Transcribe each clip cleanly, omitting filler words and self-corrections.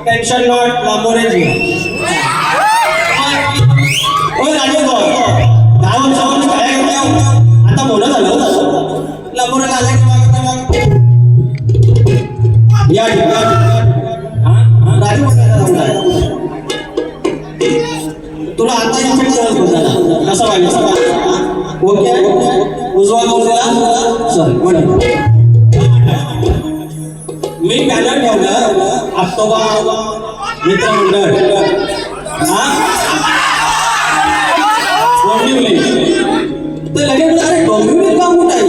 Tension not लांबोरे जी ओ राजे गाव जाऊन काय आता मोठं झालं लांबोरे आला की या राजे तुला आता इन्फेक्शन झालं कसं व्हायचं ओके उजवा बोलला सर मी बॅनर ठेवलं आक्टोबा मित्रमंडळ तर लगेच अरे डोंबिवली का कुठं आहे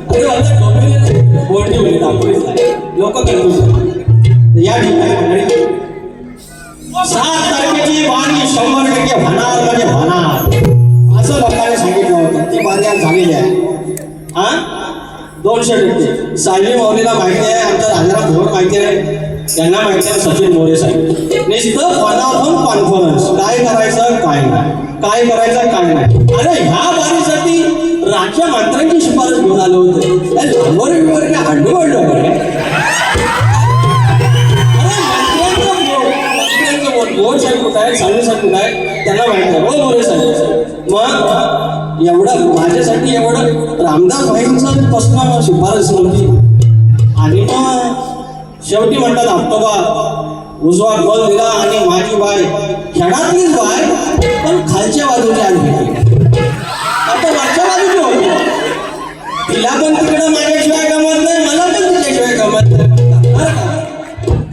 अरे आता डोंबिवली दाखवली लोक करतो या ठिकाणी 7 तारखेची वारी 100% होणार म्हणजे होणार असं लोकांनी सांगितलं होतं ती वारी आज झालेली आहे 200% सायली माऊलीला माहिती आहे आमच्या राजाला भोर माहिती आहे त्यांना माहिती आहे सचिन मोरे साहेब नुसतं फोनावरून कॉन्फरन्स काय करायचं काय नाही काय करायचं काय नाही अरे ह्या वारीसाठी राज्य मंत्र्यांची शिफारस घेऊन आलो होतं मोरे हंडू बोर्ड साहेब कुठं आहे सायली साहेब कुठं आहे त्यांना माहिती आहे हो मोरे साहेब मग एवढं माझ्यासाठी एवढं रामदास भाईंचं कसं शिफारस नव्हती आणि मग शेवटी म्हणतात आक्टोबा उजवा गोल दिला आणि माझी बाय खेळातलीच बाय पण खालच्या बाजूची आली आता वरच्या बाजूची होती तिला पण तिकडे माझ्याशिवाय गमत नाही मला पण तिच्याशिवाय गमत नाही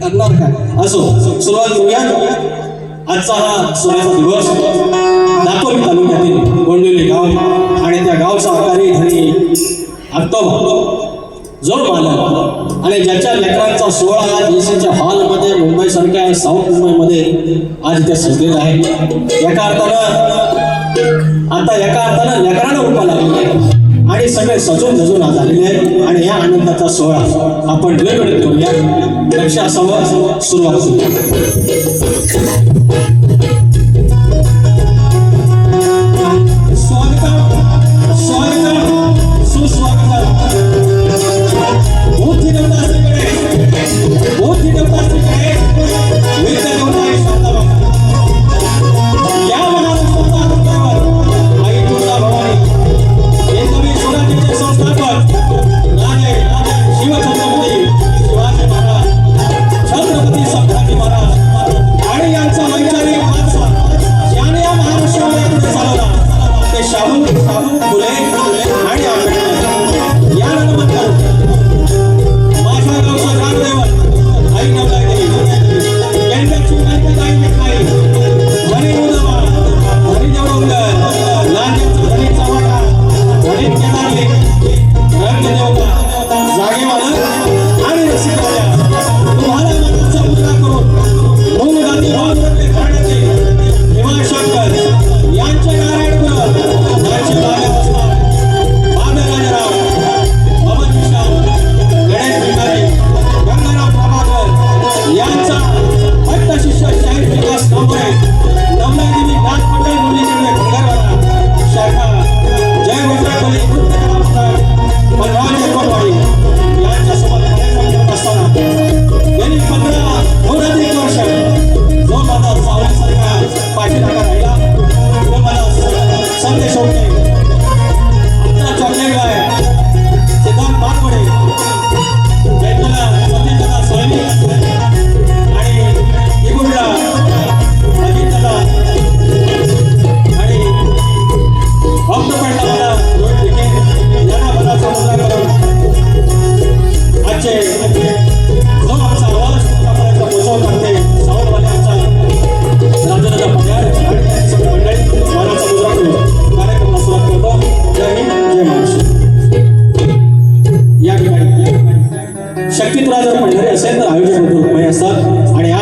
करणार काय असो सुरुवात करूया आजचा हा सोन्याचा दिवस दापोली तालुक्यातील गोंडवली गाव आणि त्या गावचा आकारी धनी आक्टोबा जोड मालक आणि ज्याच्या लेकरांचा सोहळा आज एसीच्या हॉलमध्ये मुंबईसारख्या साऊथ मुंबईमध्ये आज इथे सजलेला आहे एका अर्थानं लेकरांना रूपा लागलेली आहे आणि सगळे सजून धजून आज आलेले आहे आणि या आनंदाचा सोहळा आपण वेगवेगळे करूया लक्ष असावं सुरुवात आणि यांचा वैचारिक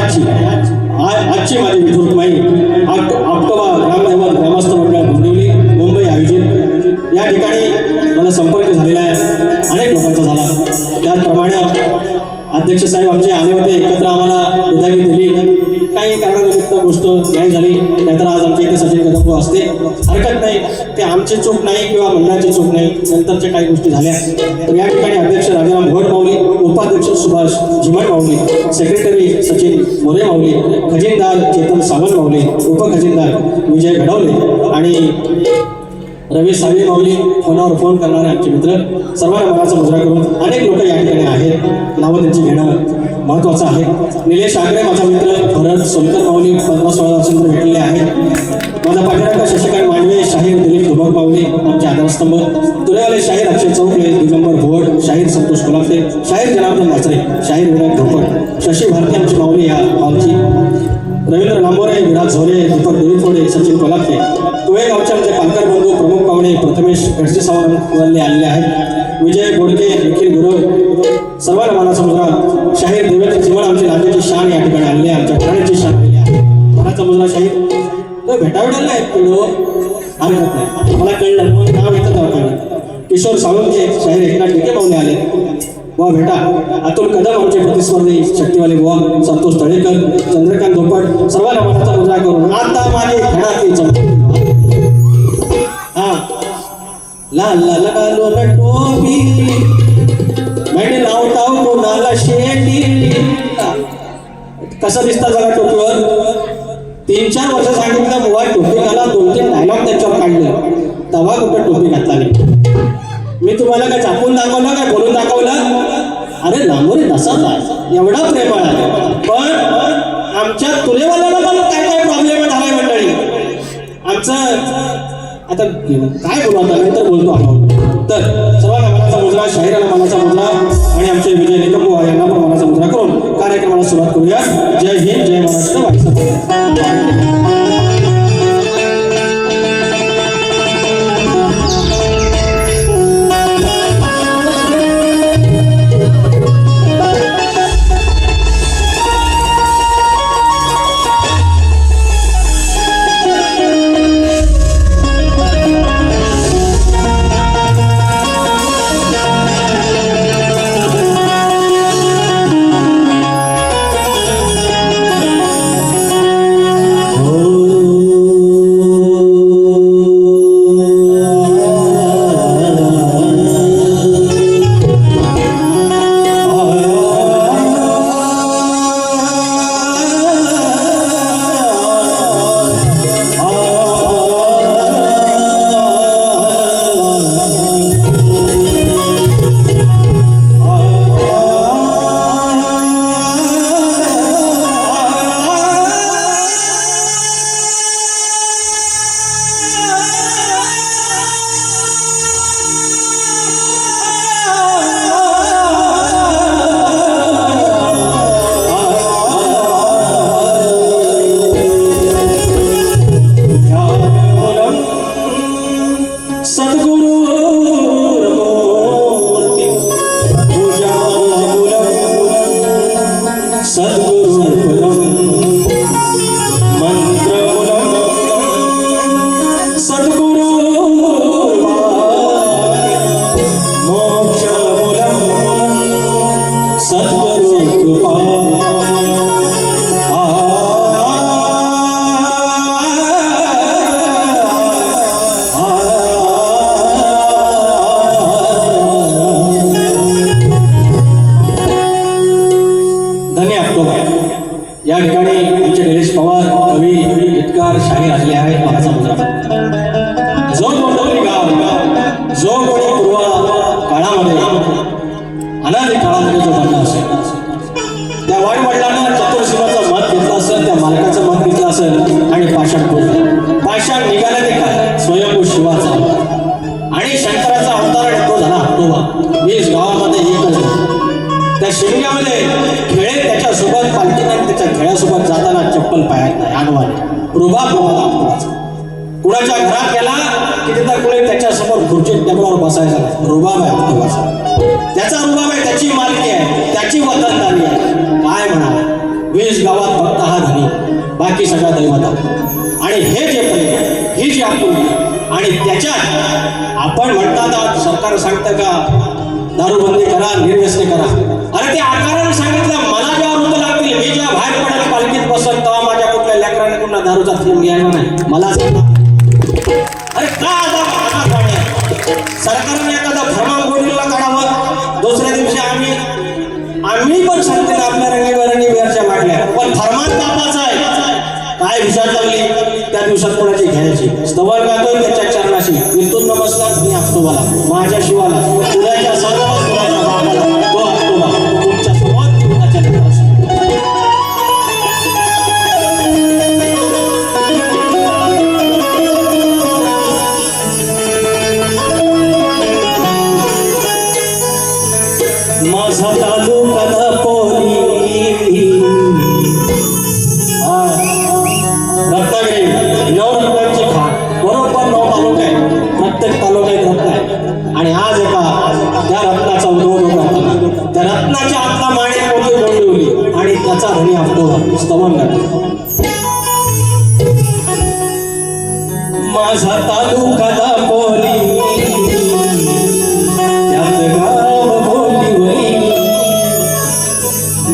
आजची माझी विद्युत माई ऑक्टोबर ग्रामदैवत ग्रामस्थ मंडळ गोंदिवली मुंबई आयोजित या ठिकाणी मला संपर्क झालेला आहे, अनेक लोकांचा झाला. त्याचप्रमाणे अध्यक्ष साहेब आमचे आले होते, एकत्र आम्हाला विदाई दिली. काही कारणानिमित्त गोष्ट नाही झाली, नाहीतर आज आमच्या इथे सचिन कदम असते. हरकत नाही, ते आमची चूक नाही किंवा मंडळाची चूक नाही, नंतरच्या काही गोष्टी झाल्या. तर या ठिकाणी अध्यक्ष राजाराम घोड माऊली, उपाध्यक्ष सुभाष झिमण माऊली, सेक्रेटरी सचिन मोरे माऊली, खजिनदार चेतन सावंत माऊली, उपखजिनदार विजय घडवले आणि रवी साळवे माऊली, फोनवर फोन करणारे आमचे मित्र, सर्वांना मनाचा मुजरा करून अनेक लोक या ठिकाणी आहेत. नावं त्यांची घेणं महत्त्वाचं आहे. निलेश आगरे माझा मित्र, भरत सोलकर माऊली 15-16 वर्षांनंतर भेटलेले आहेत. माझा पाठीराखा शशिकांत मांडवे, शाहीर दिलीप धुबक माऊली आमचे आधारस्तंभ, तुरेवाले शाहीर अक्षय चौकले, दिगंबर घोड, शाहीर संतोष कोलापते, शाहीर जनार्दन नाचरे, शाहीर विनायक धोपट, शशी भारती आमची माऊली या हॉलची, रवींद्र लांबोरे, विराज झोरे, दीपक देवीफोडे, सचिन कोलापते, तुळे गावचे आमचे पालकर बंधू प्रमुख पाहुणे प्रथमेश गडसे सावंत आलेले आहेत, विजय गोडके, निखिल गुरव, सर्वांना मानाचा मुजरा. शाहीर देवेंद्र चिवळ आमची राज्याची शान या ठिकाणी आलेली आहे, आमच्या घराण्याची शान आलेली आहे. मानाचा मुजरा शाहीर तो भेटावेला आहे पिढो, हरकत नाही, मला कळलं मग नाव येतं तेव्हा कळलं. किशोर सावंतचे शाहीर एकनाथ टिके पाहुणे आले, बुवा भेटा. अतुल कदम आमचे प्रतिस्पर्धी शक्तीवाले बुवा, संतोष तळेकर, चंद्रकांत धोपट, सर्वांना मनाचा मुजरा करून आता माझे घरातील चमक. लाल लाल गालो न टोपी मैंने लावताव कोणाला शेती. कसं दिसतं जरा टोपीवर? 3-4 वर्ष सांगितलं बुवा टोपी घाला, 2-3 डायलॉग त्याच्यावर काढले, तेव्हा कुठं टोपी घातला नाही. मी तुम्हाला काय झापून दाखवलं, काय बोलून दाखवलं? अरे लांबोरे तसाच एवढा प्रेमळ आहे. पण आमच्या तुलेवाल्याला पण काय काय प्रॉब्लेम झालाय मंडळी. आमचं आता काय बोलू, आता नंतर बोलतो आपण. तर सर्वांना मनाचा मुजरा, शाहिराला मनाचा मुजरा आणि आमचे विजय निकम यांना पण मनाचा मुजरा करून कार्यक्रमाला सुरुवात करूया. जय हिंद, जय महाराष्ट्र, वाईसा. या ठिकाणी आमचे निलेश पवार कवी गीतकार शाहीर आलेले आहेत. मनाचा मुजरा. जो गोंधळी गाव, जो कोणी पूर्व काळामध्ये अनादी काळामध्ये जो बनला असेल, त्या वाईवडिलांना चतुर्सीमाचं मत घेतलं असेल, त्या मालकाचं मत घेतलं असेल आणि पाषाण बोललं. पाषाण निघालं ते काय? स्वयंभू शिवाचा आणि शंकराचा अवतार तो झाला आटोबा. 20 गावामध्ये एकच. त्या शिमग्यामध्ये खेळे त्याच्यासोबत पालखीने त्याच्या खेळासोबत जाताना चप्पल पायात नाही आणवाने रुबाब आटोबाचा. कुणाच्या घरात गेला की तिथं कुणी त्याच्यासमोर खुर्चीत टेबलावर बसायचा नाही. रुबाब आहे आटोबाचा. त्याचा रुबाब आहे, त्याची मालकी आहे, त्याची वतनदारी आहे. काय म्हणा 20 गावात फक्त हा धनी, बाकी सगळा दैवता. आणि हे जे प्रेम, ही जी आपुलकी, आणि त्याच्यात आपण म्हणतात आज सरकार सांगतं का दारूबंदी करा, निर्व्यसनी करा. अरे ते आकाराने सांगितलं, मला जेव्हा वृत्त लागतील, मी जेव्हा बाहेर पडेल पालखीत बसत, तेव्हा माझ्या कुठल्या लेकराने पुन्हा दारूचा थेंब घ्यायला नाही. मला अरे का आता सरकारने एखादा फर्मान बोर्डीला काढावं, दुसऱ्या दिवशी आम्ही पण सांगते ना आपल्या रंगीबेरंगी बेरच्या मांडल्या, पण फर्मान कापाचा आहे. काय विचार लागली त्या दिवसात कोणाची घ्यायची. स्तवन गातोय त्याच्या चरणाशी, विद्युत नमस्कार मी आप्तोबाला, माझ्या शिवाला, तुझ्याच्या सर्व तुझ्याच्या बापाला, तो आप्तोबा तुमच्या सोबत जीवनाच्या लेकराशी. माझा तालुका दापोली, रत्नागिरी 9 रत्नांची खाण, बरोबर 9 तालुका आहे, प्रत्येक तालुका एक रत्न आहे. आणि आज त्या रत्नाचा उद्भव होता, त्या रत्नाच्या आतला माणिक मोठी डोंबिवली आणि त्याचा धनी आप्तोबा. स्तवन गातो, माझा तालुका दापोली, त्यात गाव बोलिवली,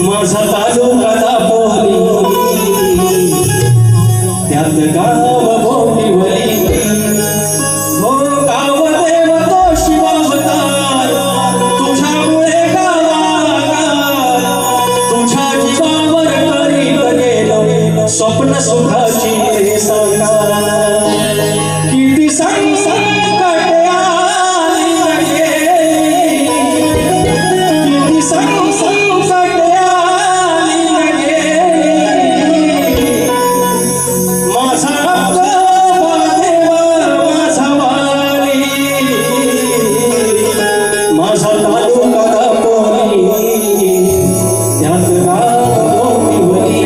माझा तालुका दापोली, त्यात गाव बोलिवली. हो गाव देव तो शिवावतार, तुझ्यामुळे गावागार, तुझ्या जीवावर करीत गेलो स्वप्न सुखाची रे साकार. किती संकट आली गे, किती संकट आली गे, माझा आप्तोबा देवा माझा वाली, माझा तालुका दापोली, त्यात गाव बोलिवली.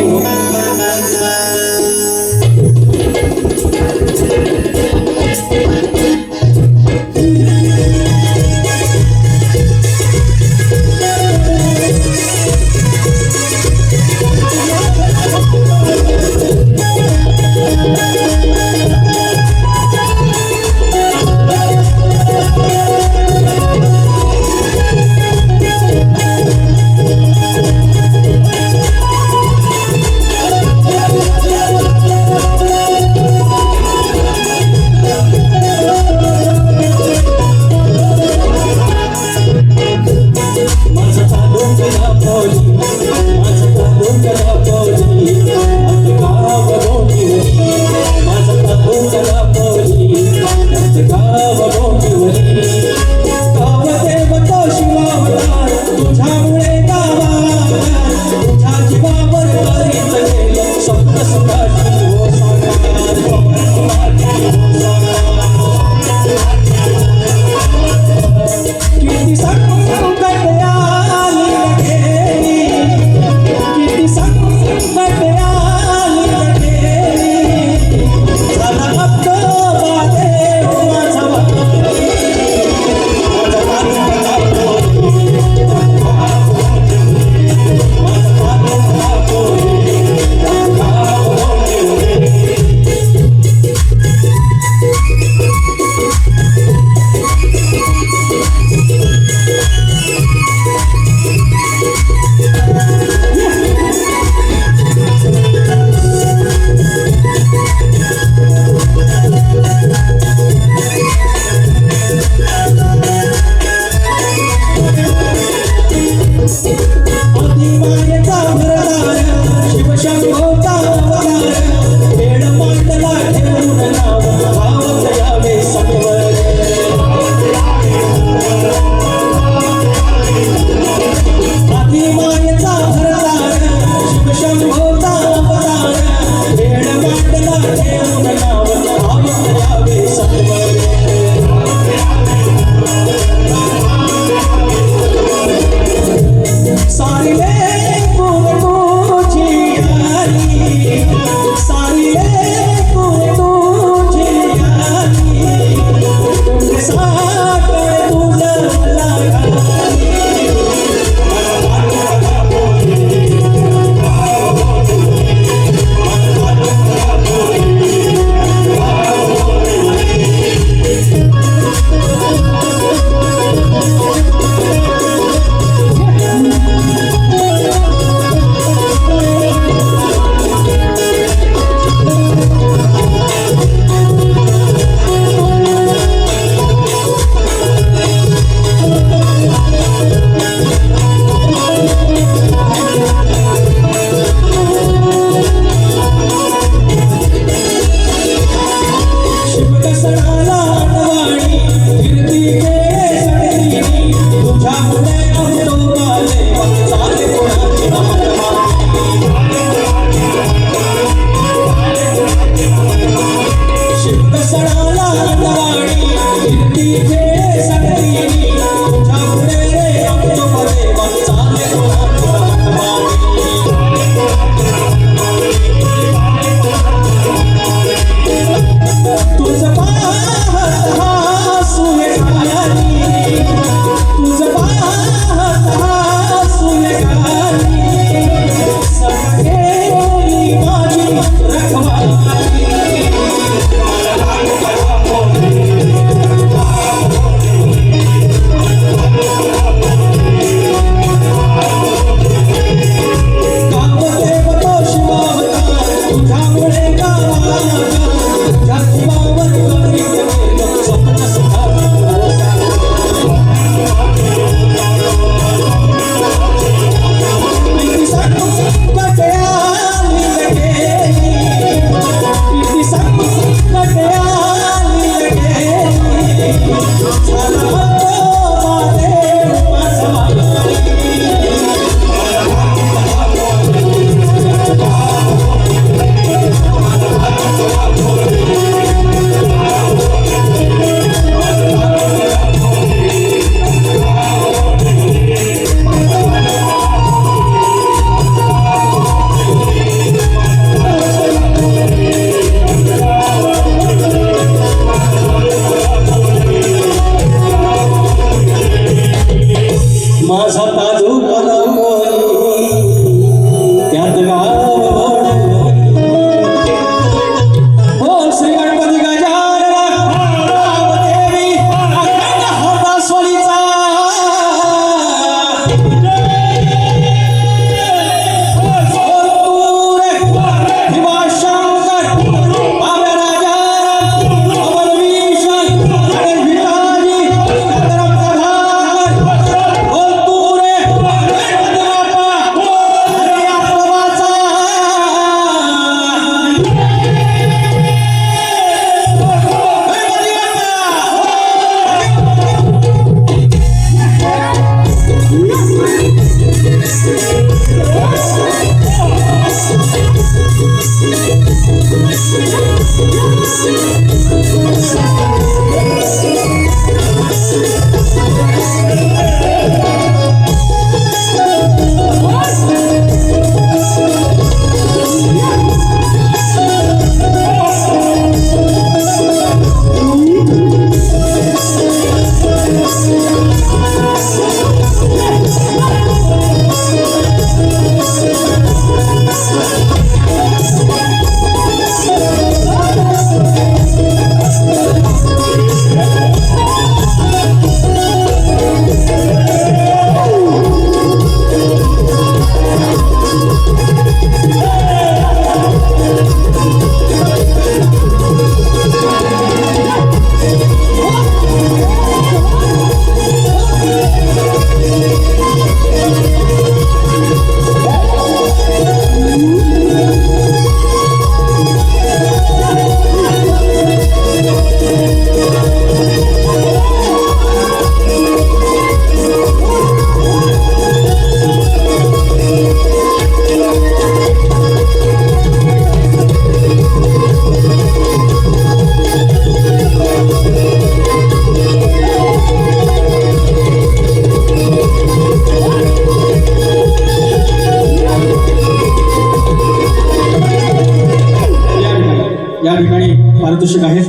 या ठिकाणी पारितोषिक आहे.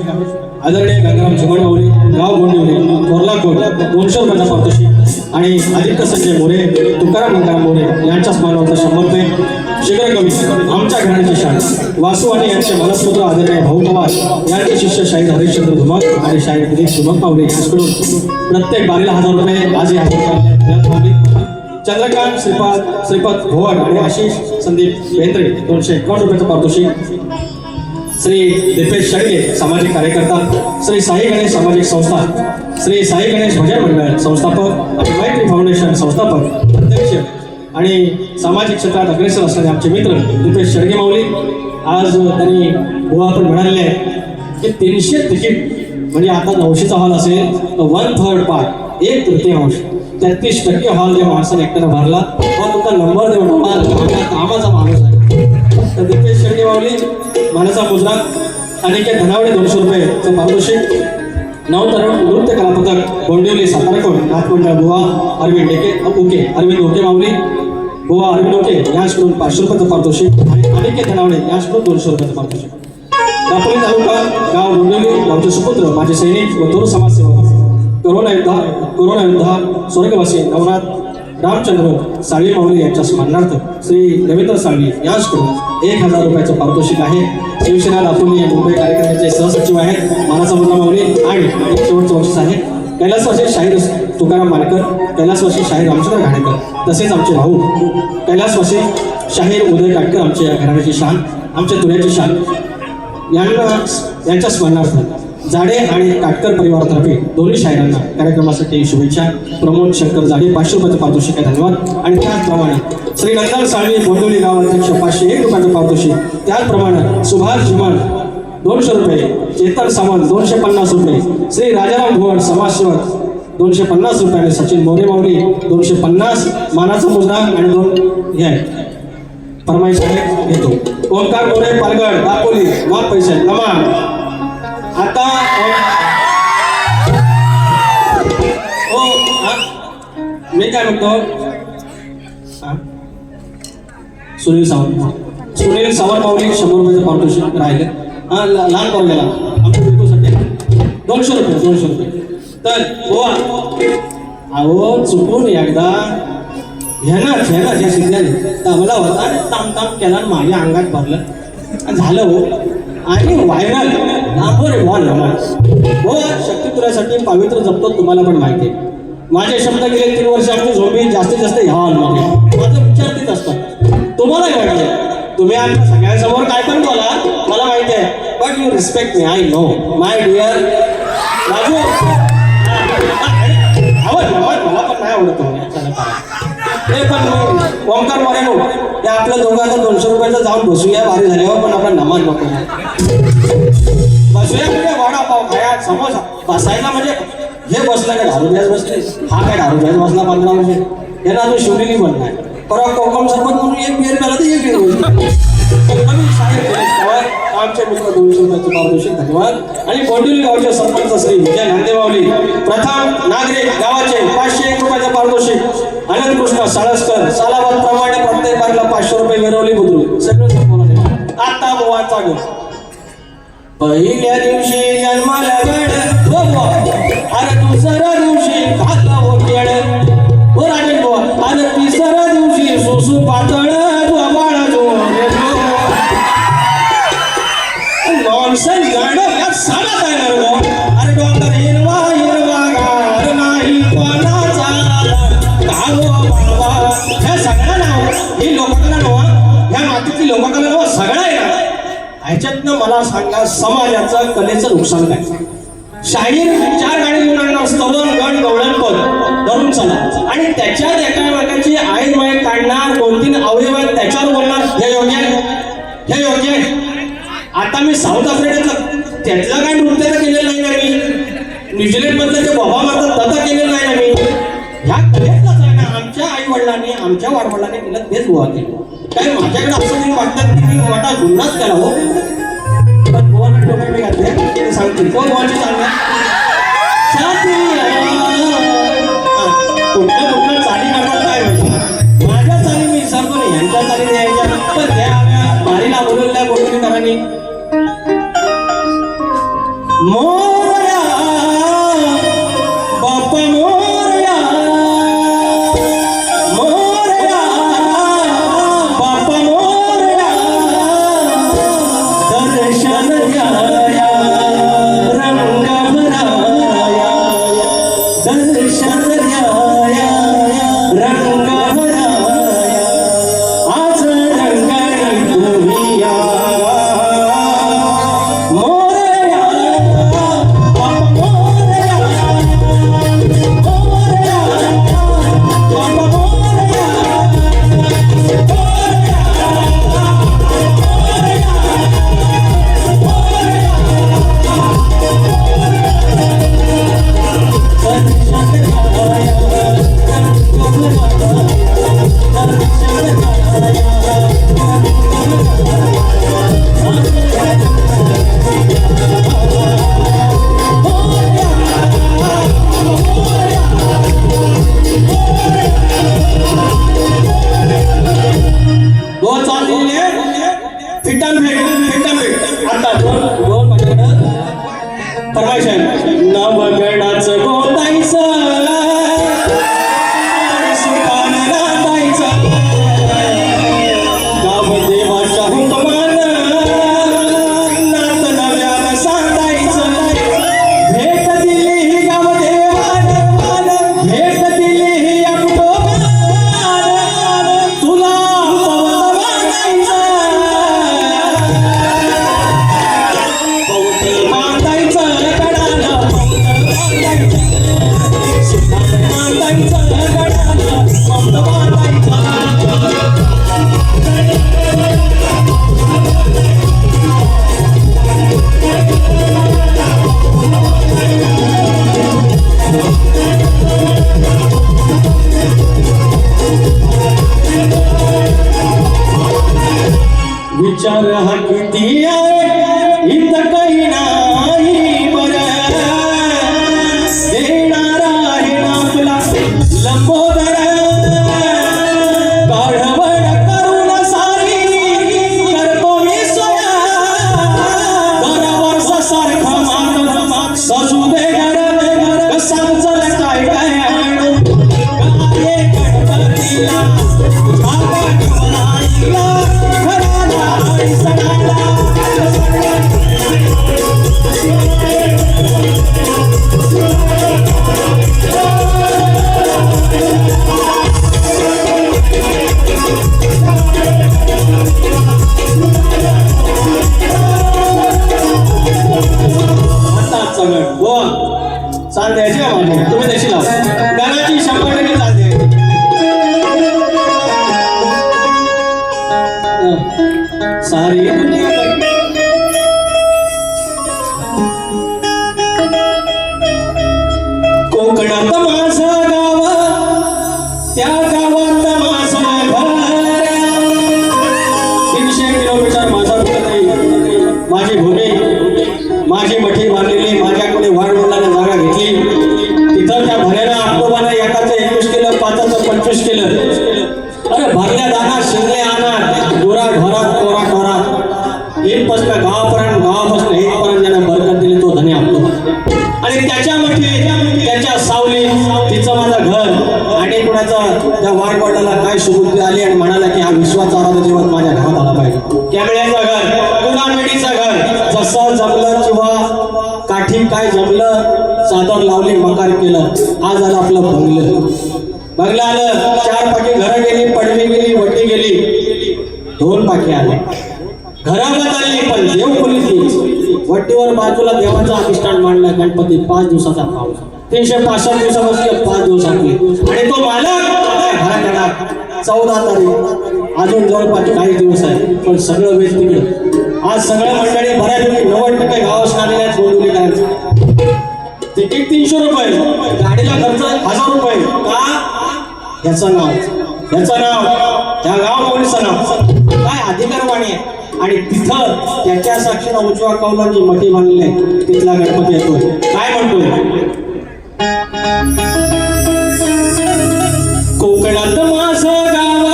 आदरणीय गंगाराम जुगणमाऊली, गाव गोंदिवली, थोरला कोट 200 रुपयाचा पारितोषिक आणि आदित्य संजय मोरे, तुकाराम गंगाराम मोरे यांच्या स्मरणार्थ 100 रुपये. शीघ्र कवी आमच्या घराण्याची शान वासू आणि यांचे मनस्पुत्र आदरणीय भाऊ पवार यांचे शिष्य शाहीर हरिश्चंद्र धुमक आणि शाहीर दिलीप धुमक माऊली यांच्याकडून प्रत्येक बारीला 1000 रुपये आजही चंद्रकांत श्रीपद भोवड आणि आशिष संदीप बेंद्रे 251 रुपयाचं पारितोषिक. श्री दीपेश शेळके सामाजिक कार्यकर्ता, श्री साई गणेश सामाजिक संस्था, श्री साई गणेश भजन मंडळ संस्थापक आणि मैत्री फाउंडेशन संस्थापक अध्यक्ष आणि सामाजिक क्षेत्रात अग्रेसर असणारे आमचे मित्र दीपेश शेळके माऊली. आज त्यांनी बुवा पण म्हणाले आहे की 300 तिकीट म्हणजे आता 900चा हॉल असेल तर 1/3 पार्ट 1/3 33% हॉल ज्या माणसाने एकट्यानं भरला हा तुमचा नंबर देऊन कामाचा माणूस आहे. तर दीपेश शेळके माऊली मानाचा मुजरा अनिकेत धनावडे 200 रुपये पारितोषिक. नवतरुण नृत्य कला पथक गोंदिवली साताराकोट नाथमंडळ बुवा अरविंद अरविंद ओके माऊली बुवा अरविंद ओके यांच्याकडून 500 रुपयाचं पारितोषिक आणि अनिकेत धनावडे यांच्याकडून 200 रुपयाचं पारितोषिक. दापोली तालुका गाव गोंदिवली गावचे सुपुत्र माझे सैनिक व थोर समाजसेवक कोरोना युद्धा स्वर्गवासी नवनाथ रामचंद्र साळवी माऊली यांच्या स्मरणार्थ श्री रवींद्र साळवी यांच्याकडून 1000 रुपयाचं पारितोषिक आहे. शिवसेना दापोली मुंबई कार्यक्रमाचे सहसचिव आहेत मानाचा मुद्दा माऊली. आणि शेवटचं बक्षीस आहे कैलासवासी शाहीर तुकाराम मानकर, कैलासवासी शाहीर रामचंद्र घाणेकर तसेच आमचे भाऊ कैलासवासी शाहीर उदय काटकर आमच्या घराण्याची शान, आमच्या तुऱ्याची शान यांच्या स्मरणार्थ जाडे आणि काटकर परिवारातर्फे दोन्ही शाहिरांना कार्यक्रमासाठी शुभेच्छा. प्रमोद शंकर जाडे 500 रुपयाचं पारितोषिक आहे, धन्यवाद. आणि त्याचप्रमाणे श्री नंदन साळवी गोंदिवली गाव अध्यक्ष 501 रुपयाचं पारितोषिक. त्याचप्रमाणे सुभाष जिमन 200 रुपये, चेतन सावंत 250 रुपये, श्री राजाराम भुवन समाजसेवक 250 रुपये आणि सचिन मोरे माऊली 250 मानाचा मुजरा आणि 2 हे फरमाईश आहे घेतो. ओंकार मोरे पालगड दापोली माफ पैसे नमा. आता मी काय म्हणतो सुनील सावंत माऊली 100 रुपयाचं पारितोषिक राहिले. लहान पावलेला आमच्या बिलकुलसाठी 200 रुपये. तर गोवा अहो चुकून एकदा ह्याना ज्या शिकल्याने तबला होता आणि ताम केला आणि माझ्या अंगात भरलं झालं हो. आणि व्हायरल नांबोरे बॉल हो शक्तिपुरासाठी पवित्र जपतो तुम्हाला पण माहिती आहे. माझे शब्द गेले 3 वर्ष आमची झोंबी जास्तीत जास्त ह्या हॉलमध्ये माझं विचार तेच असतात. तुम्हालाही माहिती तुम्ही आमच्या सगळ्यांसमोर काय पण बोला मला माहिती आहे. But you respect me. I know my dear Raju आवड मला पण नाही आवडत हे पण ओंकार मोरेनो ते आपल्या दोघांना 200 रुपयाचं जाऊन बसूया भारी झाल्यावर पण आपला नमाज नको बसूया म्हणजे वडापाव खाया समोसा बसायला म्हणजे हे बसलं काय 10 रुपयाच बसले हा काय 10 रुपयाच बसला 15 वर्षे याला अजून शिवलेली पण नाही. परवा कोकम सरबत म्हणून एक बिअर प्याला तर एक नवीन शाळेत दिनेश पवार आमचे मित्र 200 रुपयाचे पारितोषिक धन्यवाद. आणि कोंडिवली गावचे सरपंच श्री विजय नांदेमावली प्रथम नागरिक गावाचे 501 रुपयाचे पारितोषिक. आनंद कृष्ण साळसकर सालाबाद प्रमाणे प्रत्येक बारीला 500 रुपये मिरवली बुद्रुक सगळं संपवलं. आता बोवाचा गण पहिल्या दिवशी जन्माला गड अरे दुसऱ्या दिवशी घातला हो केळ हो राजन बुवा अरे तिसऱ्या दिवशी सुसू पातळ बाळा जो नॉनसेन्स गाणं या साला काय अरे डॉक्टर हिरवा हिरवा गार नाही कोणाचा गाव बाबा ह्या सगळ्या नाव ही लोककला नवा ह्या मातीतली लोककला नवा सगळा आहे ना. ह्याच्यातनं मला सांगा समाजाचं कलेचं नुकसान काय. शाहीर 4 गाणी घेऊन आणणार स्तवन गण गवळण पद धरून चला आणि त्याच्यात एकामेकाची आईन माय काढणार 2-3 अवयव त्याच्यावर बोलणार हे योग्य हे योग्य. आता मी साऊथ आफ्रिकेतलं त्यातलं काय नृत्य तर केलेलं नाही ना मी. न्यूझीलंड मधलं जे बाबा मारतात तसं केलेलं नाही ना मी. ह्या कलेतलंच आहे ना. आमच्या आई वडिलांनी आमच्या वाडवडिलांनी तिला तेच गोवा केलं. काय माझ्याकडे असं तरी वाटतात की मी मोठा गुन्हाच केला हो. पण गोवाला टोपी मी घातले ते सांगते कोण गोवाची चालणार कुठल्या कुठल्या चाली करतात काय माहिती. माझ्या चाली मी विसरतो नाही यांच्या चाली द्यायच्या पण त्या मारीला बोलवल्या बोलवलीकरांनी मोरया बाप्पा मोरया मोरया बाप्पा मोरया दर्शन द्याया रंग भराया दर्शन द्याया रंग भराया आज रंगाई तुम्ही या मोरया बाप्पा मोरया मोरया बाप्पा मोरया दोन चाललेले फिटन भेट आता दोन माझ्याकडं फरमाईश आहे. नवगडाचं गोतायचं सुखान रांधायचं गावदेवाच्या हुकमानं नात नव्यानं सांगायचं. भेट दिली गावदेवानं भेट दिली या कुटुंबानं तुला पवत बांधायचं गडाला बांधायचं गडाला पवत बांधायचं. विचार हा किती आहे इथं काही नाही बरं देणार आहे ना तुला लंबोदर गाढवड करून सारी करतो मी सोया दरवर्ष सारखं मागं सजू दे घर कसं चल काय काय आणू गाये गणपतीला झाला कमलाईला घराला आणि सणाला चाल द्यायची का माझी तुम्ही तशी लावा गाण्याची 100% चाल द्यायची. सारी कोकणात माझं गाव त्या गावात माझं घर 300 किलोमीटर शेतीपासून गावापर्यंत गावापासून हेपर्यंत ज्यानं बरकत दिली तो धनी आपलो. आणि त्याच्यामध्ये त्याच्या सावली तिचं माझं घर आणि कुणाचा त्या वाडवडिलाला काय सुबुद्धी आली आणि म्हणाला की हा विश्वाचा आराध्य दैवत माझ्या घरात आला पाहिजे. कॅमेळ्याचं घर, गुणामेडीचं घर, जसं जमलं किंवा काठी काय जमलं चादर लावली मकार केलं. आज आलं आपलं बंगलं. बंगलं आलं, 4 पाकी घरं गेली, पडवी गेली, वटी गेली, 2 पाकी आले. घराबाद आली पण देव खोलीत वट्टीवर बाजूला देवाचा अधिष्ठान मांडला गणपती. 5 दिवसाचा पाऊस, 365 दिवसापासून 5 दिवस आपले. आणि तो मालक घराकडा 14 तारीख अजून जवळपास काही दिवस आहे पण सगळं वेळ तिकडे. आज सगळ्या मंडळी बऱ्यापैकी 90% गावास आलेल्या बोलवली करायचं. तिकीट 300 रुपये, गाडीला खर्च 1000 रुपये. का? याचं नाव त्या गाव पोलिसचं नाव काय अधिकारवाणी आहे. आणि तिथं त्याच्या साक्षीला उजवा कौलांची मठी बांधली आहे. तिथला गणपती येतोय. काय म्हणतोय? कोकणात माझं गाव,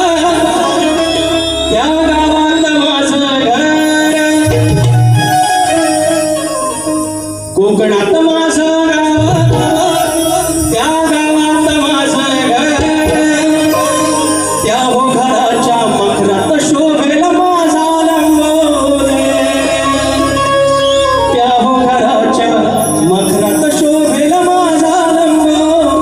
त्या गावात माझं घर. कोकणात माझं गाव, त्या गावात माझं घर. त्या हो घराच्या मखरात शोभेल माझा लंगोरे. त्या हो घराच्या मखरात शोभेल माझा लंगोरे.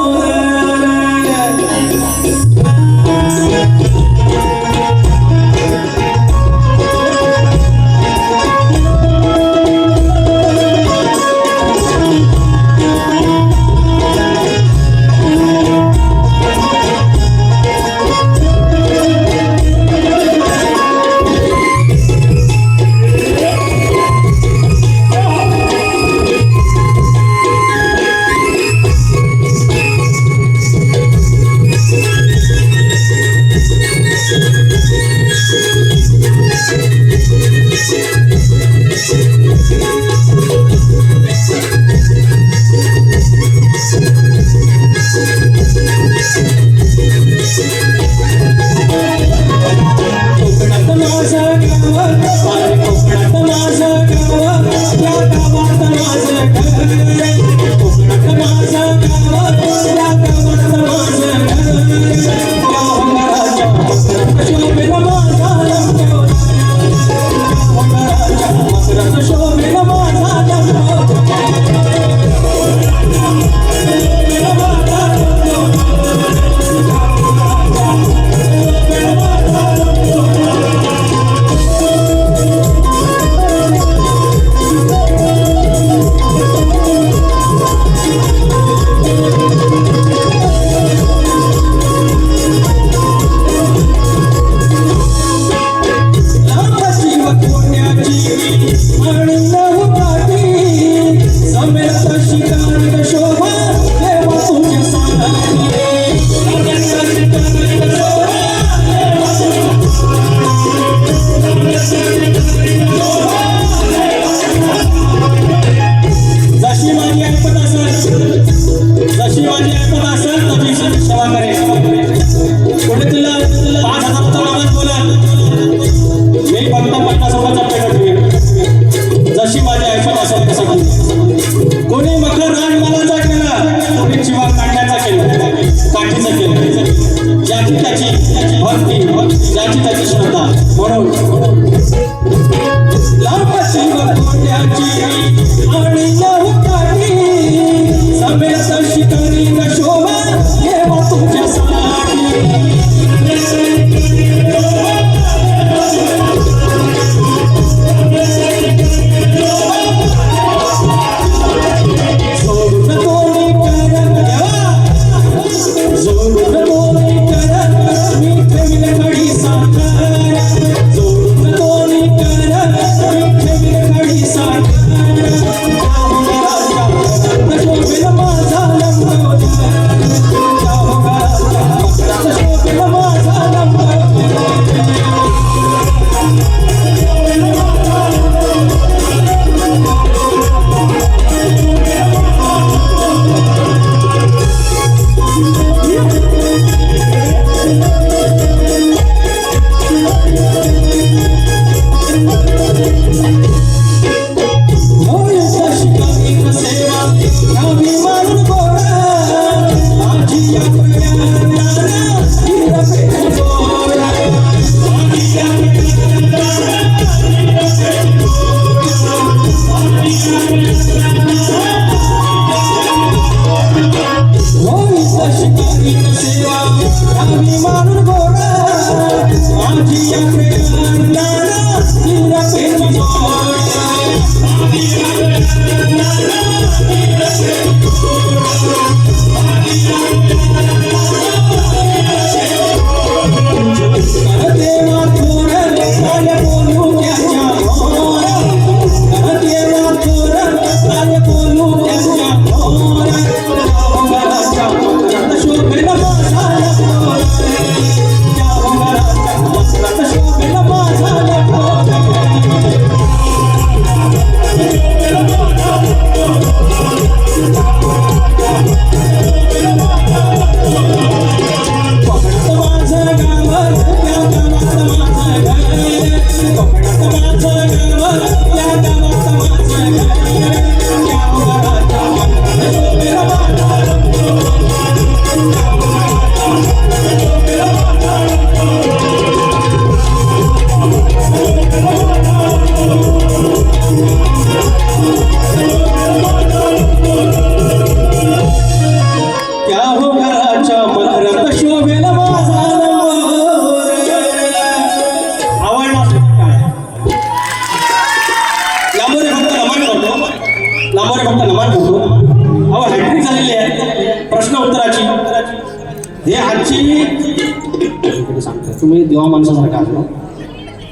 तुम्ही देवा माणसासारखा असलो.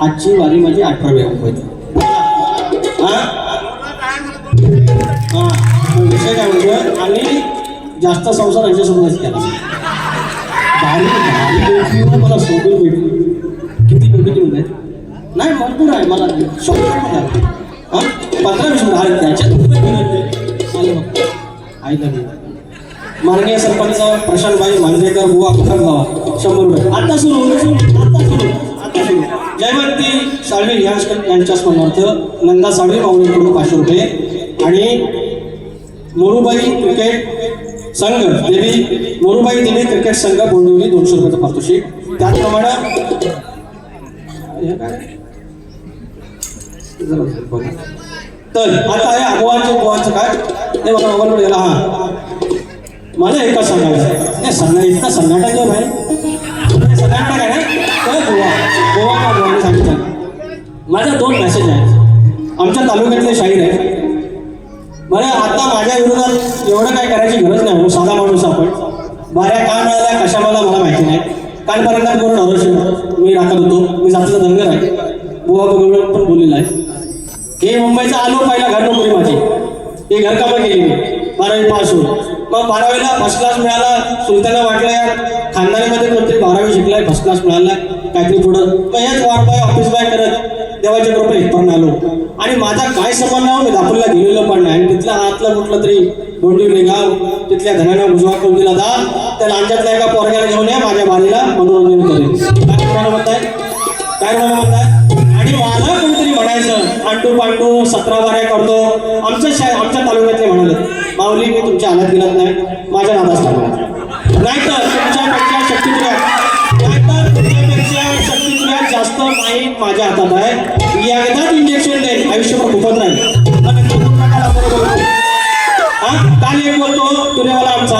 आजची वारी माझी 18वी अंक. विषय काय म्हणतो, आणि जास्त संसार यांच्यासोबतच केला. मला सोडून भेटली किती भेटी होत आहेत नाही भरपूर आहे. मला शॉर्टकट 15-20 मिनिट आहेत त्याच्यात ऐका. माननीय सरपंच प्रशांतभाई मांजरेकर बुवा कुठलगाव 100 रुपये. आता सुरू. जयवंती साळवे यांच्या स्मरणार्थ नंदा साळवे माऊलीकडून 500 रुपये आणि मोरूबाई क्रिकेट संघ मोरूबाई देवी क्रिकेट संघ बोंडिवली 200 रुपयाचं पारितोषिक. त्याचप्रमाणे तर आता आहे अगोवांचं काय ते मला मोबाईलवर गेला. मला एकच सांगायचं नाही सांगा इतका सन्नाटा जो आहे सन्नाटा काय नाही तर गोवा सांगितलं. माझ्या 2 मेसेज आहेत. आमच्या तालुक्यातले शाहीर आहे. बरं आता माझ्या विरोधात एवढं काय करायची गरज नाही. साधा माणूस आपण बाऱ्या का मिळाल्या कशा मला माहिती नाही. कालपर्यंत करून अवश्य मी राखत होतो. मी जातीचा धनगर आहे. बुवा बघून पण बोललेला आहे. हे मुंबईचा आलो पहिला घर नोकरी माझी. हे घरकामं केली मी 12वी पास होऊन. मग 12वीला फर्स्ट क्लास मिळाला. सुलताना वाटलं यार खानदानीमध्ये कोणतरी 12वी शिकलाय फर्स्ट क्लास मिळाला काहीतरी पुढं. मग हेच वाट बाय ऑफिस बाय करत देवाच्या कृपेने इथपर्यंत आलो. आणि माझा काय संबंध मी दापोलीला गेलेलो पण नाही. तिथला हातला कुठलं तरी बोंडिवली गाव तिथल्या धनाला उजवा करून दिला दा त्या लांजातल्या एका पोरग्याला घेऊन या माझ्या बारीला मनोरंजन करेल. काय म्हणताय आणि मला कोणतरी म्हणायचं अंटू पांडू 17 बाऱ्या करतो. आमच्या तालुक्यातले म्हणाले माऊली मी तुमच्या हातात गेलत नाही माझ्या नादास टाकला नाहीतर तुमच्यापेक्षा शक्तिक्रिया जास्त माहीत माझ्या हातात आहे. एकदाच इंजेक्शन देईल आयुष्यभर खूपच नाही. काल एक बोलतो तुरेवाला आमचा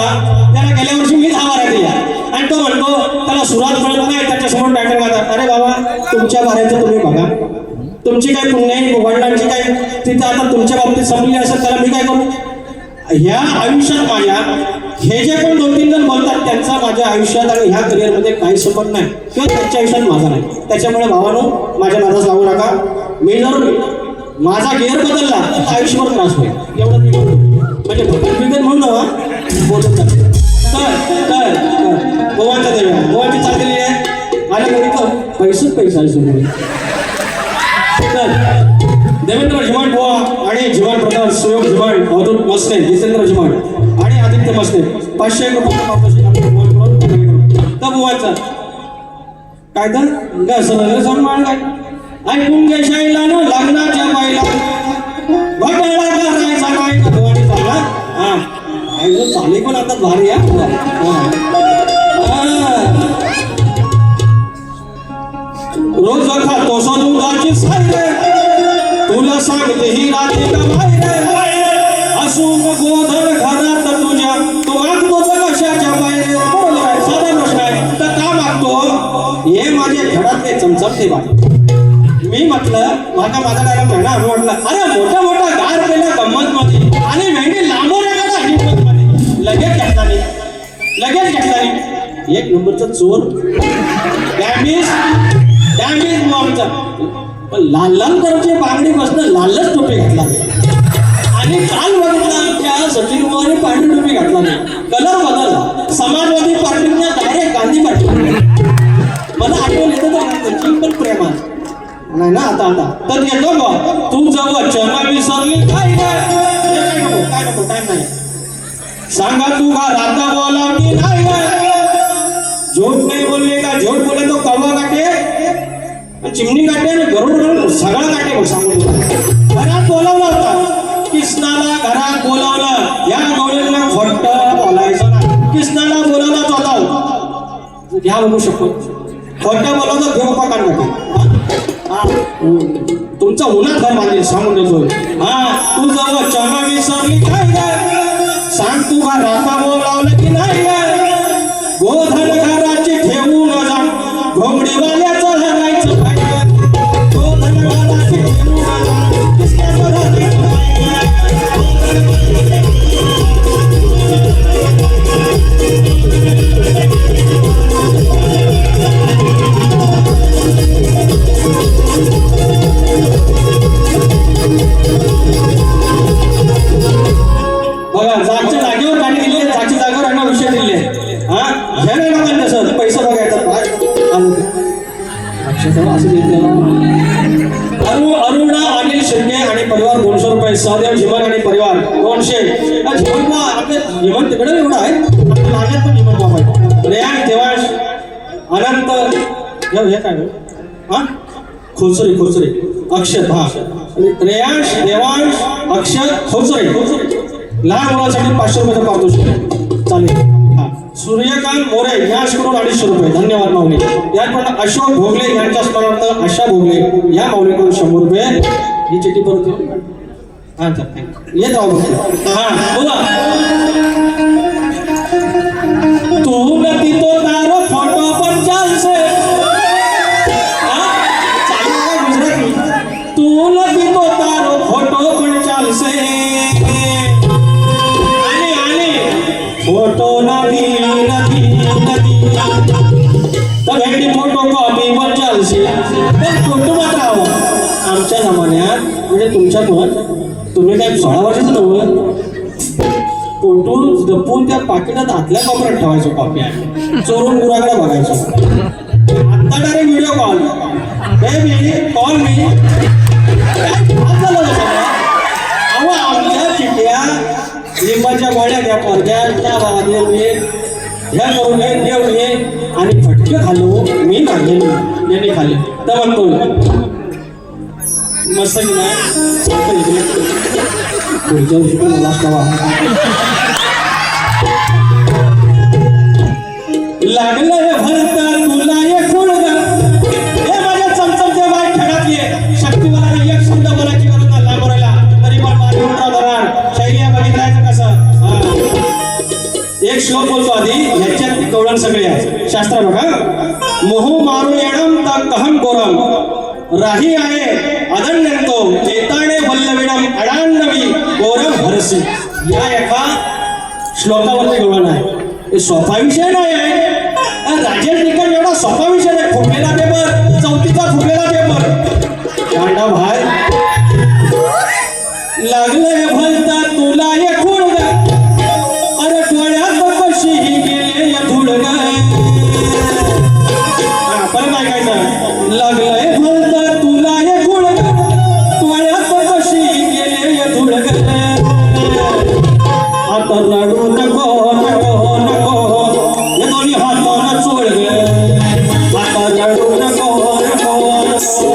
त्याला गेल्या वर्षी मीच हा बाऱ्या दिला आणि तो म्हणतो त्याला सुरुवात मिळत नाही त्याच्यासमोर बॅटर घालतात. अरे बाबा तुमच्या बाऱ्याचं तुम्ही बघा. तुमची काय पुण्य वडिलांची काय तिथं आता तुमच्या बाबतीत संपली असेल त्याला मी काय करू. ह्या आयुष्यात माझ्या हे जे पण 2-3 जण बोलतात त्यांचा माझ्या आयुष्यात आणि ह्या करिअरमध्ये काही संबंध नाही किंवा त्यांच्या आयुष्यात माझा नाही. त्याच्यामुळे भावानो माझ्या नादास लागू नका. मी जर माझा गेअर बदलला तर आयुष्यभर त्रास होईल एवढं मी म्हणजे भगवत म्हणून नवा बोलत जाते. तर गोवांच्या देव्या गोवांची चाललेली आहे माझ्या घरी पैसा सुरू. तर देवेंद्र जिवाण बुवा आणि जिवाण प्रधान सुयोग जिवाण अवधूत मस्ते जितेंद्र जिवाण आणि आदित्य मस्ते 500 रुपये तर बुवाचा काय तर सन्मान काय ऐकून घे शैलानं लग्नाच्या पहिला घोटाळा करायचा नाही कधवाडी झाला. हा ऐकून चाले पण आता भारी रोज खातो दुधाची साय तुला सांगते ही रात्री का बाहेर असून गोधन घरात तुझ्या तो मागतो कशाच्या बाहेर. बरोबर आहे, साधा प्रश्न आहे. तर का मागतो हे माझे घरातले चमचमते बाहेर. मी म्हटलं माझा डायलॉग म्हणा म्हटलं अरे मोठा मोठा गार केला गंमत मध्ये आणि मेंढी लांबोऱ्या काढा हिंमत मध्ये लगेच घेतला नाही. एक नंबरचा चोर डॅमेज आमचा. पण लाल कलरची बांगडी बसणं लालच टोपी घातला आणि काल बघितला त्या सचिन कुमारने पांढरी टोपी घातला नाही. कलर बदलला. समाजवादी पार्टीने डायरेक्ट गांधी पार्टी. मला आठवण येतं तर पण प्रेमात नाही ना आता तर येतो बा तू जवळ चना विसरली काय नको टाइम नाही. सांगा तू का राता बोला की नाही झोट नाही बोलले का झोट बोले तो कवा काटे चिमणी काटे आणि गरुड सगळं काटे बघ. सांगू तुला घरात बोलावलं होता कृष्णाला घरात बोलावलं. या गवळीला खोटं बोलायचं ना. कृष्णाला बोलावलाच होता घ्या बघू शकतो. खोटं बोलावलं घेऊ पाकान काटे तुमचा उन्हात घर बांधेल सांगून देतो. हा तू जवळ चना विसरली काय सांग तू का राता बोलावलं की नाही गोधन घराची ठेवू न जा घोंगडीवाल्याचं हरायचं गोधन घराची ठेवू न जा किसक्याचं हरायचं. बघा जागच्या जागेवर गाडी दिली जागच्या जागेवर यांना विषय दिले. हा घ्या नाही लोकांना सर पैसा बघायचा अरुणा अनिल शिर्के आणि परिवार 200 रुपये. सहदेव झिमन आणि परिवार 200. झिमन आपले झिमन तिकडे एवढा आहे लागत पण झिमन बाबा आहे. रेयांश देवांश अनंत हे काय हा खोसरे अक्षत. हा रेयांश देवांश अक्षत खोसरे. लहान मुलासाठी 500 रुपयाचा पारितोषिक चालेल. हा सूर्यकांत मोरे याचकडून 250 रुपये. धन्यवाद माऊली. याचप्रमाणे अशोक भोगले यांच्या स्मरणार्थ आशा भोगले या माऊलीकडून 100 रुपये. ही चिठ्ठी परत हा येत राहू. हा बोला तू नदी तो तारो फोटो पण चालसे गुजराती. तू नदी तो तारो फोटो पण चालसे फोटो नदी तर भेटी फोटो कॉपी पण चालશે पण फोटो मात्र हवं. आमच्या जमान्यात म्हणजे तुमच्या पण तुम्ही काय 16 वर्षाचं नव्हतं फोटो जपून त्या पाकिटात आतल्या कॉपऱ्यात ठेवायचो. कॉपी आहे चोरून गुराकडे बघायचो. आता direct video call baby call मी काय झालं अहो आमच्या चिठ्ठ्या लिंबाच्या गोळ्या द्या पडद्या त्या भागात ह्या करून देऊन ये आणि फटके खाल्लो मी नाही यांनी खाल्ले तर म्हणतो मस्त पुढच्या वर्षी पण लास्ट लागलं हे भरता तुला हे खुळगा हे माझ्या चमचमच्या वाईट खेळातली शक्तीवाला एक शब्द बोलायची गरज नाही लांबरायला तरी पण माझी उठाव धरण शैली बघितलायचं कसं. एक श्लोक बोलतो आधी ह्याच्यात कवळण सगळे आहे शास्त्र बघा. मोह मारू येणम तक कहम गोरम राही आहे अदण्यंतो चेताणे वल्लविणम अडांडवी गोरम हरसी. या एका श्लोकावरती कवळण आहे. सोपा विषय नाही आहे. राजेश निकम एवढा सोपा विषय नाही. फुटलेला पेपर 34चा फुटलेला पेपर कांडा भाई लागले भलता तुला हे खुळगा अरे डोळ्यात कशी गेले या धुळगा. परत ऐकायचं लागलंय भलता तुला हे खुळगा डोळ्यात कशी गेले या धुळगा. आता रडू नको नको नको हे दोन्ही हातानं चोळ ग. आता रडू नको नको नको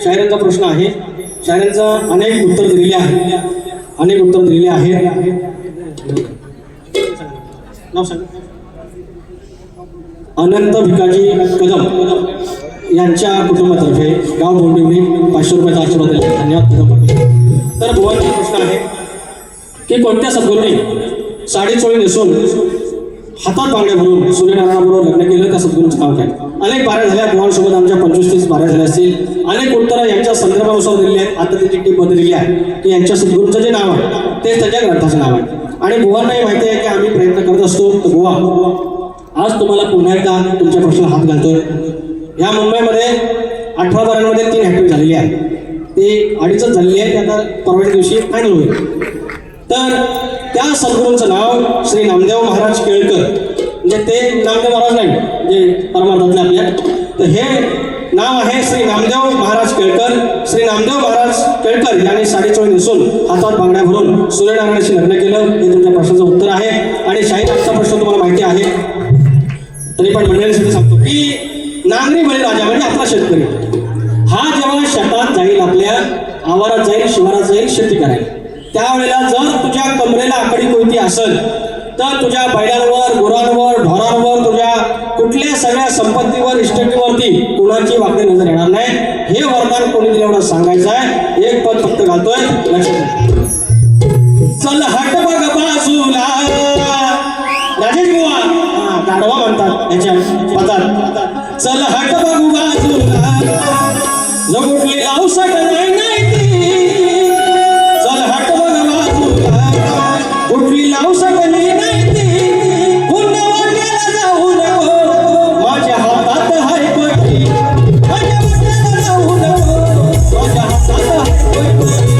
शायरांचा प्रश्न आहे. शायरांचा अनेक उत्तर दिलेले आहे. नाव सांग. अनंत भिकाजी कदम यांच्या कुटुंबातर्फे गाव गोंदिवली 500 रुपयाचा आशीर्वाद दिला. धन्यवाद कदम पाटील. तर भुवनचा प्रश्न आहे की कोणत्या सद्गुरूंनी साडी चोळी नेसून हातात बांगड्या भरून सूर्यनारायणाबरोबर लग्न केलं त्या सद्गुरूंचं नाव काय? अनेक बाऱ्या झाल्या भुवनसोबत, आमच्या 25-30 बाऱ्या झाल्या असतील. अनेक उत्तरं यांच्या संदर्भानुसार दिलेली आहेत. आता त्याची टीप दिलेली आहे की यांच्या सद्गुरूंचं जे नाव आहे तेच त्याच्या ग्रंथाचं नाव आहे. आणि भुवनलाही माहिती आहे की आम्ही प्रयत्न करत असतो. तर बुवा, आज तुम्हाला पुन्हा एकदा तुमच्या प्रश्नाला हात घालतोय. ह्या मुंबईमध्ये 18 बारांमध्ये 3 हॅट्रिक झालेली आहे. ते 2.5च झालेली आहे. ते आता परवाच्या दिवशी फायनल होईल. तर त्या सद्गुरूंचं नाव श्री नामदेव महाराज केळकर, म्हणजे ते नामदेव महाराज नाही जे परमार्थातले आपल्या, तर हे नाव आहे श्री नामदेव महाराज केळकर. श्री नामदेव महाराज केळकर यांनी साडी चोळी नेसून हातात बांगड्या भरून सूर्यनारायणाशी लग्न केलं. हे तुमच्या प्रश्नाचं उत्तर आहे. आणि शाहीर आजचा प्रश्न तुम्हाला माहिती आहे, तरी पण मंडळींसाठी सांगतो की नांगरी बळीराजा म्हणजे आपला शेतकरी हा जेव्हा शेतात जाईल, आपल्या आवारात जाईल, शिवारात जाईल शेती करायला, त्यावेळेला जर तुझ्या कमरेला आकडी कोणती असेल तर तुझ्या बैलांवर, गुरांवर, ढोरांवर, तुझ्या कुठल्या सगळ्या संपत्तीवर, इष्टकीवरती कुणाची वाकडी नजर येणार नाही. हे वरदान कोणी दिलं एवढं सांगायचं आहे. एक पद फक्त घालतोय, लक्षात. चल हट बघ बाजूला, राजेश बुवा गाढवा म्हणतात याच्या पदात. चल हट बघ बाजूला, जो कुठली औषध नाही ती. चल हट बघ बाजूला, कुठली औषध नाही ती. पुन्हा वाट्याला जाऊ नको, माझ्या हातात हाय पट्टी. माझ्या वाट्याला जाऊ नको, माझ्या हातात हाय पट्टी.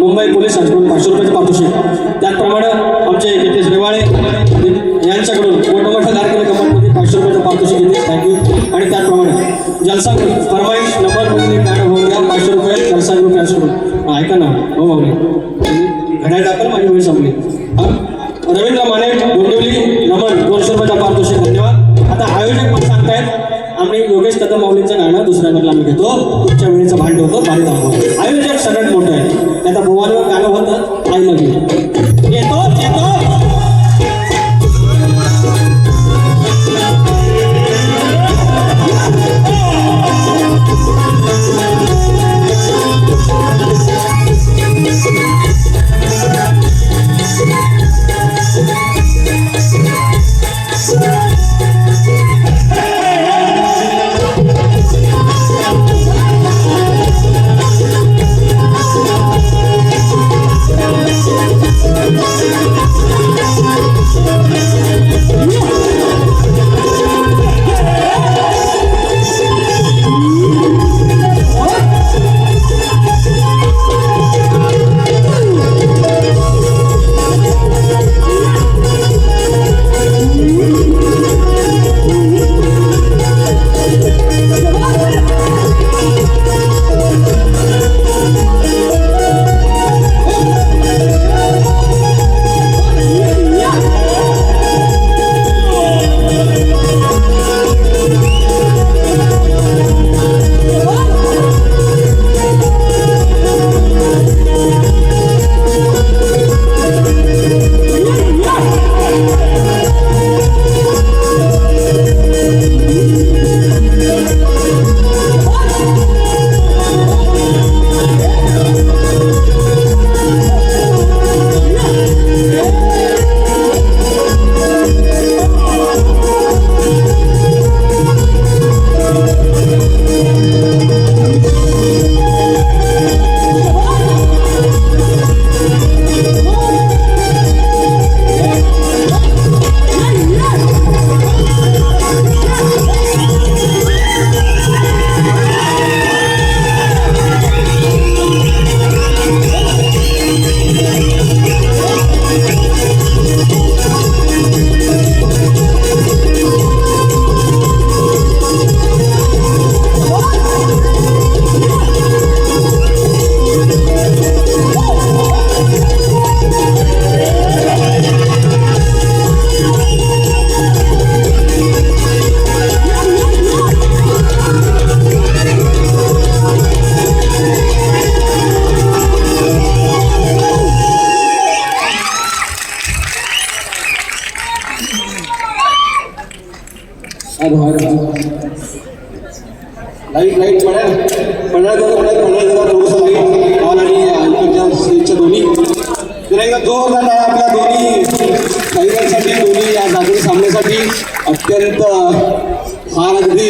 मुंबई पोलीस यांच्याकडून 500 रुपयाचं पारितोषिक. त्याचप्रमाणे आमचे नितेश रेवाळे यांच्याकडून मोठमोठ्या कार्यक्रम कमांडमध्ये 500 रुपयाचं पारितोषिक घेते. थँक्यू. आणि त्याचप्रमाणे जलसा फरमाईश नंबर म्हणून एक गाणं होऊन द्या 500 रुपये जलसा ग्रुप यांच्याकडून. ऐका ना हो माऊली घड्याळ टाकल माझी वेळ संपली. रवींद्र माने गोंदिवली नमन 200 रुपयाचा पारितोषिक. धन्यवाद. आता आयोजक पण सांगतायत आम्ही योगेश कदम माऊलींचं गाणं दुसऱ्या नंबरला आम्ही घेतो. तुमच्या वेळेचं भांड होतं भारी दाखवतो. आयोजक सगळ्यात मोठं आहे. त्याचा भुवानवर गाणं होतं आई लव्ह यू. येतो येतो लाईट लाईट पडा थोडंसं लाईट ऑन आणि स्टेजच्या दोन्ही एकदा जोरदार आहे आपल्या दोन्ही कैद्यांसाठी दोन्ही या जागरी सामन्यासाठी अत्यंत फार अगदी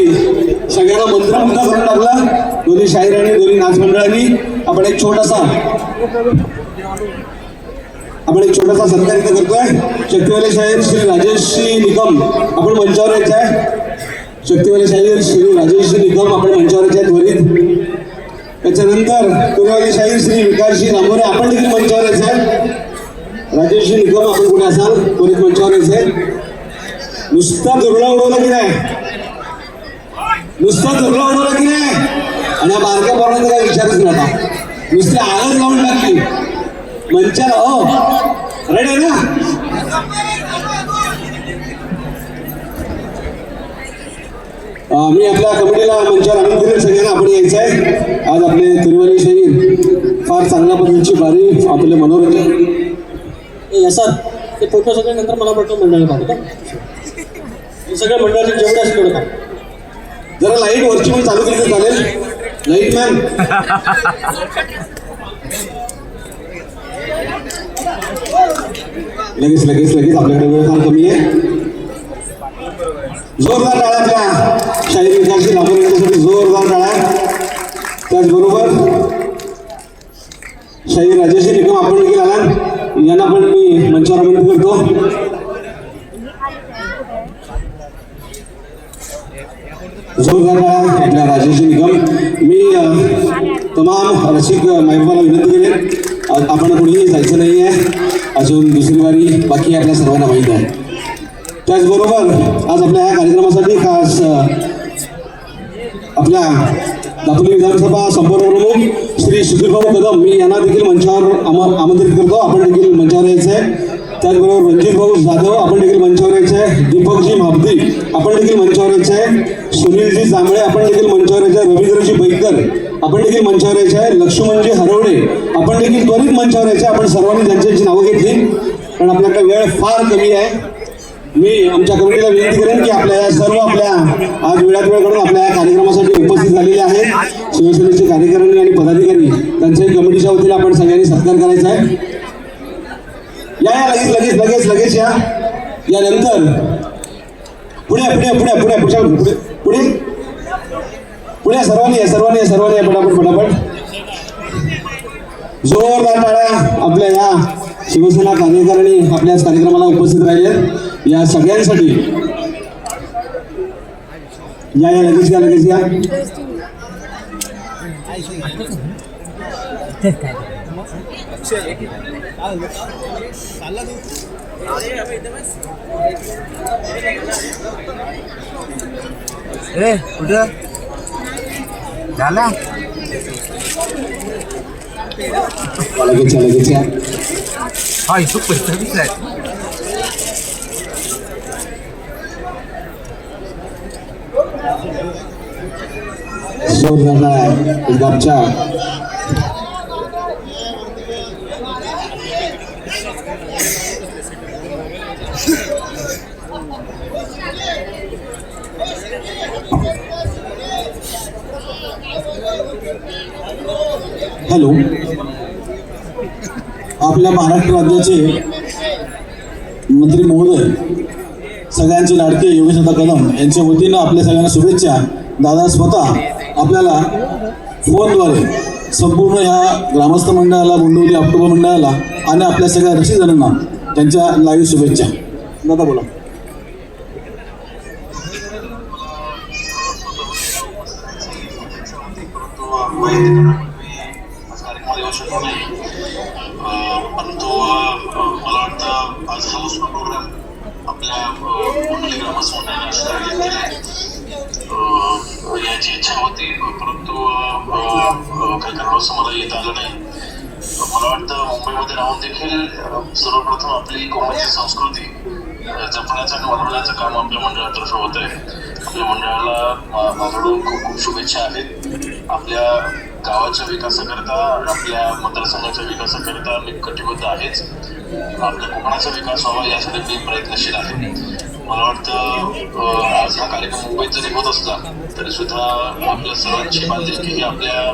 सगळ्यांना मंत्रमुग्ध करून टाकला दोन्ही शाहीर आणि दोन्ही नाच मंडळांनी. आपण एक छोटासा सत्कार इथं करतोय. शक्तिवाले शाहीर श्री राजेशजी निकम आपण मंचावर यायचं आहे. शक्तिवाले शाहीर श्री राजेशजी निकम आपण मंचावर यायचे आहेत त्वरित. त्याच्यानंतर पुणेवाले शाहीर श्री विकासजी नामोरे आपण देखील मंचावर यायचं आहे. राजेशजी निकम आपण कुठे असाल त्वरित मंचावर यायचं आहे. नुसता दुर्ला उडवला की नाही आणि या बारक्या पोरांचा काय विचारच नव्हता. नुसते आळच लावून टाकली मंचाला हो रेडी आहे ना? मी आपल्या कमिटीला मंचावर आनंद दिले सगळ्यांना आपण यायचं आहे. आज आपले तिरुवली शहीद फार चांगल्या पद्धतीची बारी आपले मनोरंजन सर ते फोटो सगळे नंतर मला पडतो मंडळाला पाहतो हे सगळ्या मंडळाचे जेवढे असेल तेवढं जरा लाईट वरची पण चालू केली तर चालेल. लाईट मॅन लगेच लगेच लगेच आपल्याकडे वेळ फार कमी आहे. जोरदार टाळ्या आपल्या शाहीर विकासची लांबून येण्यासाठी जोरदार टाळ्या. त्याचबरोबर शाहीर राजेशी निकम आपण देखील आलात यांना पण मी मंचावर आमंत्रित करतो. जोरदार टाळ्या आपल्या राजेशी निकम. मी तमाम रसिक मायबाला विनंती केली आपण कोणीही जायचं नाही आहे. अजून दुसरी वारी बाकी आपल्या सर्वांना माहीत आहे. त्याचबरोबर आज आपल्या या कार्यक्रमासाठी खास आपल्या दापोली विधानसभा संपर्क प्रमुख श्री सुधीरभाऊ कदम मी यांना देखील मंचावर आमंत्रित करतो. आपण देखील मंचावर यायचं आहे. त्याचबरोबर रणजित भाऊ जाधव आपण देखील मंचावर यायचं आहे. दीपकजी म्हापदी आपण देखील मंचावर यायचं आहे. सुनीलजी जांभळे आपण देखील मंचावर यायचं आहे. रवींद्रजी बैकर आपण देखील मंचावर यायचं आहे. लक्ष्मणजी हरवडे आपण देखील त्वरित मंचावर यायचे. आपण सर्वांनी त्यांची नावं घेतली कारण आपल्याकडे वेळ फार कमी आहे. मी आमच्या कमिटीला विनंती करेन की आपल्या सर्व आपल्या आज वेळात वेळ काढून आपल्या या कार्यक्रमासाठी उपस्थित झालेले आहेत शिवसेनेचे कार्यकारिणी आणि पदाधिकारी त्यांच्याही कमिटीच्या वतीने आपण सगळ्यांनी सत्कार करायचा आहे. या लगेच लगेच लगेच लगेच या यानंतर पुढे पुढे पुढे पुढे पुढे पुढे पुढे सर्वांनी सर्वांनी सर्वांनी पटापट पटापट जोरदार टाळ्या आपल्या या शिवसेना कार्यकारिणी आपल्या कार्यक्रमाला उपस्थित राहिले या सगळ्यांसाठी. या या लगेच या लगेच या. कुठं झाला लगेच या लगेच या. हा इथं पैसा दिसलाय. जोरदार गापच्या हॅलो आपल्या महाराष्ट्र राज्याचे मंत्री महोदय सगळ्यांचे लाडके योगेशदादा कदम यांच्या वतीनं आपल्या सगळ्यांना शुभेच्छा. दादा स्वतः आपल्याला फोनद्वारे संपूर्ण ह्या ग्रामस्थ मंडळाला गोंडवली ऑक्टोबर मंडळाला आणि आपल्या सगळ्या रसिकजनांना त्यांच्या लाईव्ह शुभेच्छा. दादा बोला. परंतु मला वाटतं आज हाऊस प्रोग्राम आपल्या गोंडवली ग्रामस्थ मंडळाने आयोजित केले याची इच्छा होती परंतु काही कारणास्तव मला येता आलं नाही. मला वाटतं मुंबईमध्ये राहून देखील सर्वप्रथम आपली कोकणाची संस्कृती जपण्याचं आणि वाढवण्याचं काम आपल्या मंडळातर्फे होत आहे. आपल्या मंडळाला माझ्याकडून खूप खूप शुभेच्छा आहेत. आपल्या गावाच्या विकासाकरता आपल्या मतदारसंघाच्या विकासाकरता मी कटिबद्ध आहेच. आपल्या कोकणाचा विकास व्हावा यासाठी मी प्रयत्नशील आहे. मला वाटतं आज हा कार्यक्रम मुंबईत जरी होत असला तरी सुद्धा आपल्या सर्वांची बांधिलकी ही आपल्या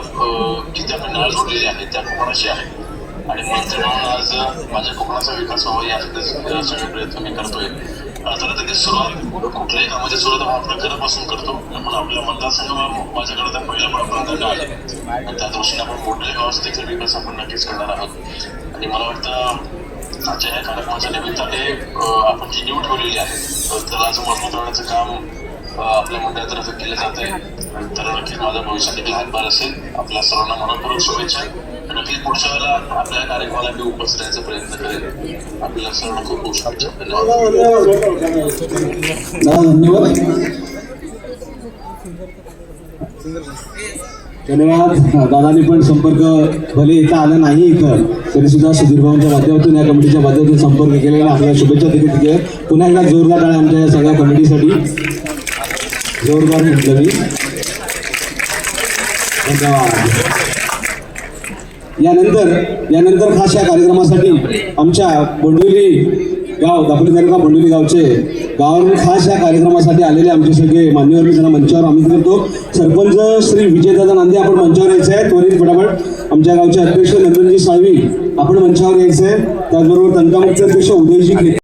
जिथे मंडळाला जोडलेली आहे त्या कोकणाशी आहे आणि मंत्री म्हणून आज माझ्या कोकणाचा विकास व्हावा यासाठी सगळे प्रयत्न मी करतोय. तर त्याची सुरुवात कुठल्याही कामाची सुरुवात आपण घरापासून करतो. म्हणून आपल्या मतदारसंघ माझ्याकडे तर पहिला प्राधान्य आहे आणि त्या दृष्टीने आपण मोठ्या गावाचा देखील विकास आपण नक्कीच करणार आहोत. आणि मला वाटतं आजच्या या कार्यक्रमाच्या निमित्ताने आपण जी नीव ठेवलेली आहे त्याला अजून मजबूत होण्याचं काम आपल्या मंडळातर्फे केलं जात आहे. तर नक्कीच माझ्या भविष्यात देखील हातभार असेल. आपल्या सर्वांना मनपूर्वक शुभेच्छा. नक्कीच पुढच्या वेळेला आपल्या कार्यक्रमाला मी उपस्थित राहायचा प्रयत्न करेन. आपल्याला सर्वांना खूप खूप शुभेच्छा. धन्यवाद. दादांनी पण संपर्क भले येता आला नाही इथं तरी सुद्धा सुधीर भाऊंच्या माध्यमातून या कमिटीच्या माध्यमातून संपर्क केलेला आपल्याला शुभेच्छा देखील पुन्हा एकदा जोरदार टाळ्या आमच्या या सगळ्या कमिटीसाठी जोरदार म्हटलं मी. धन्यवाद. यानंतर खास या कार्यक्रमासाठी आमच्या बोंडोली गाव दापोली तालुका बोंडोली गावचे गावावरून खास या कार्यक्रमासाठी आलेले आमचे सगळे मान्यवर मी त्यांना मंचावर आमंत्रित करतो. सरपंच श्री विजयदादा नांदे आपण मंचावर यायचं आहे त्वरित फटाफट. आमच्या गावचे अध्यक्ष नंदनजी साळवी आपण मंचावर यायचं आहे. त्याचबरोबर तंटामुक्ती अध्यक्ष उदयजी